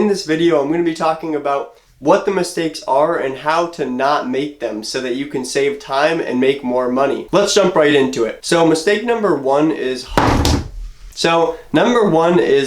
In this video, I'm going to be talking about what the mistakes are and how to not make them so that you can save time and make more money. Let's jump right into it. So mistake number one is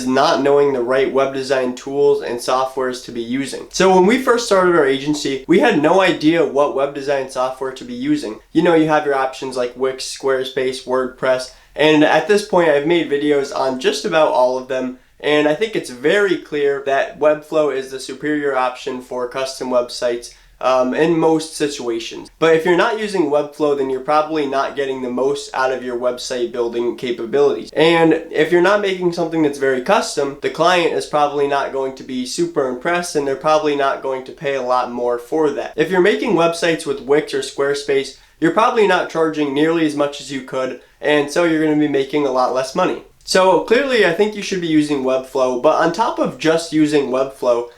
not knowing the right web design tools and softwares to be using. So when we first started our agency, we had no idea what web design software to be using. You know, you have your options like Wix, Squarespace, WordPress, and at this point I've made videos on just about all of them. And I think it's very clear that Webflow is the superior option for custom websites in most situations. But if you're not using Webflow, then you're probably not getting the most out of your website building capabilities. And if you're not making something that's very custom, the client is probably not going to be super impressed, and they're probably not going to pay a lot more for that. If you're making websites with Wix or Squarespace, you're probably not charging nearly as much as you could, and so you're going to be making a lot less money. So clearly I think you should be using Webflow, but on top of just using Webflow,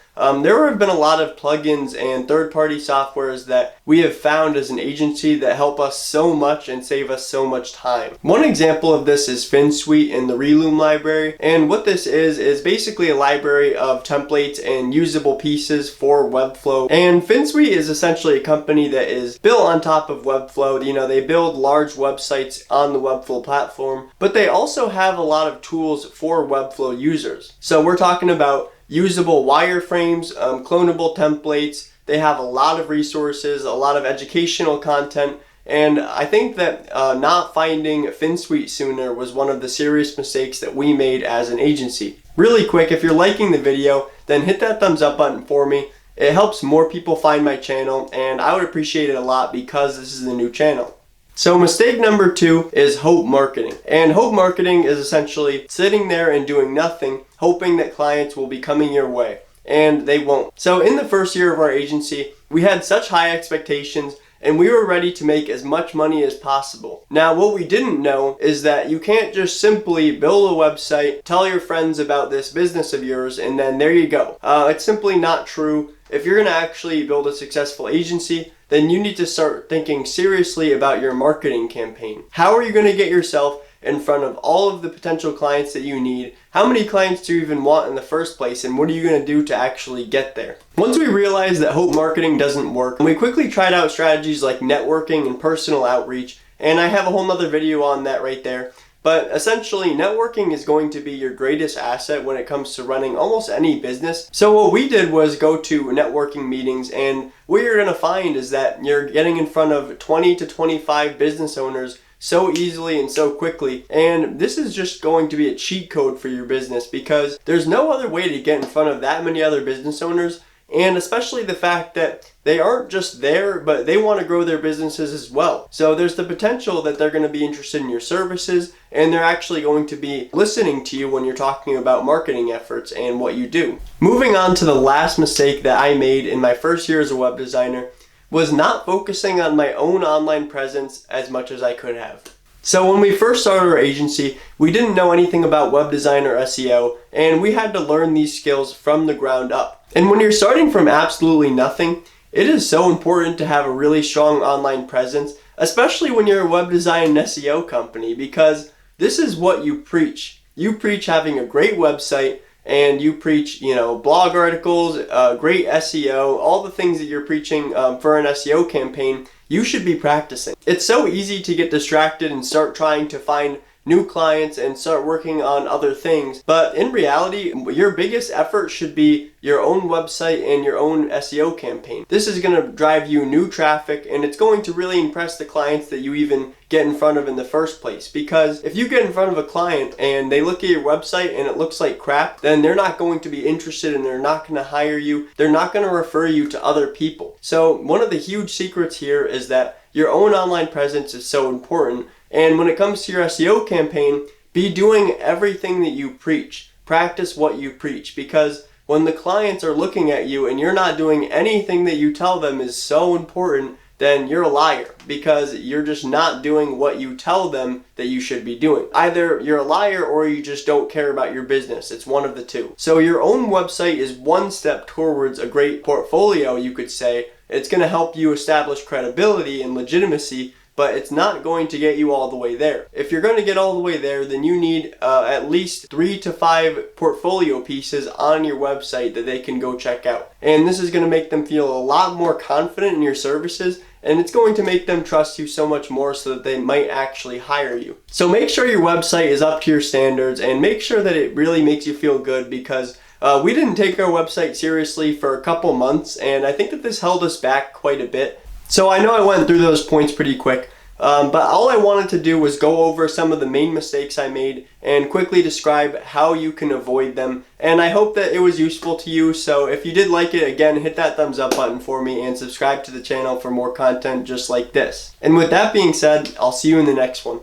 there have been a lot of plugins and third-party softwares that we have found as an agency that help us so much and save us so much time. One example of this is FinSuite in the Relume library, and what this is basically a library of templates and usable pieces for Webflow. And FinSuite is essentially a company that is built on top of Webflow. You know, they build large websites on the Webflow platform, but they also have a lot of tools for Webflow users. So we're talking about usable wireframes, clonable templates. They have a lot of resources, a lot of educational content, and I think that not finding FinSuite sooner was one of the serious mistakes that we made as an agency. Really quick, if you're liking the video, then hit that thumbs up button for me. It helps more people find my channel, and I would appreciate it a lot because this is a new channel. So mistake number two is hope marketing. And hope marketing is essentially sitting there and doing nothing, hoping that clients will be coming your way, and they won't. So in the first year of our agency, we had such high expectations and we were ready to make as much money as possible. Now, what we didn't know is that you can't just simply build a website, tell your friends about this business of yours, and then there you go. It's simply not true. If you're going to actually build a successful agency, then you need to start thinking seriously about your marketing campaign. How are you going to get yourself in front of all of the potential clients that you need? How many clients do you even want in the first place, and what are you going to do to actually get there? Once we realized that hope marketing doesn't work, we quickly tried out strategies like networking and personal outreach, and I have a whole nother video on that right there. But essentially, networking is going to be your greatest asset when it comes to running almost any business. So what we did was go to networking meetings, and what you're going to find is that you're getting in front of 20 to 25 business owners so easily and so quickly. And this is just going to be a cheat code for your business because there's no other way to get in front of that many other business owners. And especially the fact that they aren't just there, but they want to grow their businesses as well. So there's the potential that they're going to be interested in your services, and they're actually going to be listening to you when you're talking about marketing efforts and what you do. Moving on to the last mistake that I made in my first year as a web designer was not focusing on my own online presence as much as I could have. So when we first started our agency, we didn't know anything about web design or SEO, and we had to learn these skills from the ground up. And when you're starting from absolutely nothing, it is so important to have a really strong online presence, especially when you're a web design and SEO company, because this is what you preach. You preach having a great website, and you preach, blog articles, great SEO, all the things that you're preaching for an SEO campaign. You should be practicing. It's so easy to get distracted and start trying to find new clients and start working on other things. But in reality, your biggest effort should be your own website and your own SEO campaign. This is going to drive you new traffic, and it's going to really impress the clients that you even get in front of in the first place. Because if you get in front of a client and they look at your website and it looks like crap, then they're not going to be interested and they're not going to hire you. They're not going to refer you to other people. So one of the huge secrets here is that your own online presence is so important. And when it comes to your SEO campaign, be doing everything that you preach. Practice what you preach, because when the clients are looking at you and you're not doing anything that you tell them is so important, then you're a liar, because you're just not doing what you tell them that you should be doing. Either you're a liar or you just don't care about your business. It's one of the two. So your own website is one step towards a great portfolio, you could say. It's going to help you establish credibility and legitimacy, but it's not going to get you all the way there. If you're going to get all the way there, then you need at least 3 to 5 portfolio pieces on your website that they can go check out. And this is going to make them feel a lot more confident in your services, and it's going to make them trust you so much more so that they might actually hire you. So make sure your website is up to your standards, and make sure that it really makes you feel good, because we didn't take our website seriously for a couple months, and I think that this held us back quite a bit. So I know I went through those points pretty quick, but all I wanted to do was go over some of the main mistakes I made and quickly describe how you can avoid them. And I hope that it was useful to you. So if you did like it, again, hit that thumbs up button for me and subscribe to the channel for more content just like this. And with that being said, I'll see you in the next one.